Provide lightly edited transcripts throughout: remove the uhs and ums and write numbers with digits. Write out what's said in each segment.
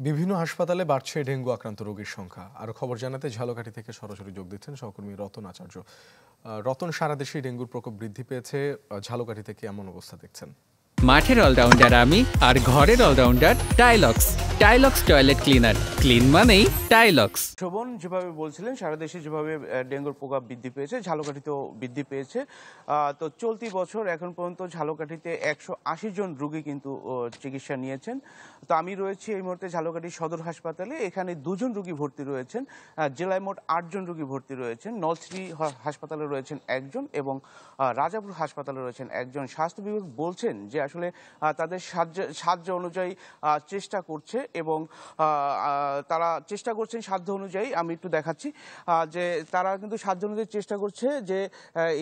বিভিন্ন হাসপাতালে বাড়ছে ডেঙ্গু আক্রান্ত রোগীর সংখ্যা। আরও খবর জানাতে ঝালকাঠি থেকে সরাসরি যোগ দিচ্ছেন সহকর্মী রতন আচার্য। রতন, সারা দেশেই ডেঙ্গুর প্রকোপ বৃদ্ধি পেয়েছে, ঝালকাঠি থেকে এমন অবস্থা দেখছেন? মাঠের অলরাউন্ডার আমি, আর ঘরের allrounder Tilex. Tilex toilet cleaner, clean মানেই টাইলক্স। শোভন যেভাবে বলছিলেন, সারা দেশে যেভাবে ডেঙ্গুর প্রকোপ বৃদ্ধি পেয়েছে, ঝালকাঠিতেও বৃদ্ধি পেয়েছে। তো চলতি বছর এখন পর্যন্ত ঝালকাঠিতে 180 জন রোগী কিন্তু চিকিৎসা নিয়েছেন। তো আমি রয়েছি এই মুহূর্তে ঝালকাঠি সদর হাসপাতালে। এখানে 2 জন রোগী ভর্তি রয়েছেন। জেলায় মোট 8 জন রোগী ভর্তি রয়েছেন। নলছিটি হাসপাতালে রয়েছেন 1 জন এবং রাজাপুর হাসপাতালে রয়েছেন 1 জন। স্বাস্থ্য বিভাগ বলছেন যে আসলে তাদের সাহায্য অনুযায়ী চেষ্টা করছে এবং তারা চেষ্টা করছেন সাধ্য অনুযায়ী। আমি একটু দেখাচ্ছি যে তারা কিন্তু সাধ্য অনুযায়ী চেষ্টা করছে যে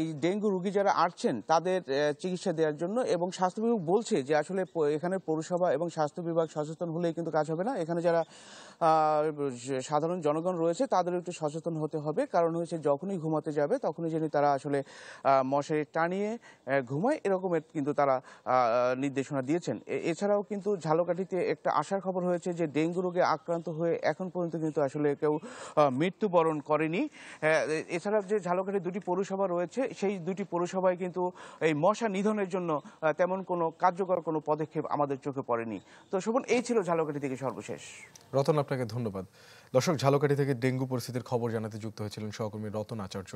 এই ডেঙ্গু রোগী যারা আসছেন তাদের চিকিৎসা দেওয়ার জন্য। এবং স্বাস্থ্য বিভাগ বলছে যে আসলে এখানে পৌরসভা এবং স্বাস্থ্য বিভাগ সচেতন হলেই কিন্তু কাজ হবে না। এখানে যারা সাধারণ জনগণ রয়েছে তাদের একটু সচেতন হতে হবে। কারণ হচ্ছে যখনই ঘুমাতে যাবে তখনই যেন তারা আসলে মশারি টানিয়ে ঘুমায়, এরকমের কিন্তু তারা নির্দেশনা দিয়েছেন। এছাড়াও কিন্তু ঝালকাঠিতে একটা আশার খবর হয়েছে যে ডেঙ্গু রোগে আক্রান্ত হয়ে এখন পর্যন্ত কিন্তু আসলে কেউ মৃত্যুবরণ করেনি। এছাড়া যে ঝালকাঠি 2টি পৌরসভা রয়েছে, সেই 2টি পৌরসভায় কিন্তু এই মশা নিধনের জন্য তেমন কোনো কার্যকর কোনো পদক্ষেপ আমাদের চোখে পড়েনি। তো শোভন, এই ছিল ঝালকাঠি থেকে সর্বশেষ। রতন, আপনাকে ধন্যবাদ। দর্শক, ঝালকাঠি থেকে ডেঙ্গু পরিস্থিতির খবর জানাতে যুক্ত হয়েছিলেন সহকর্মী রতন আচার্য।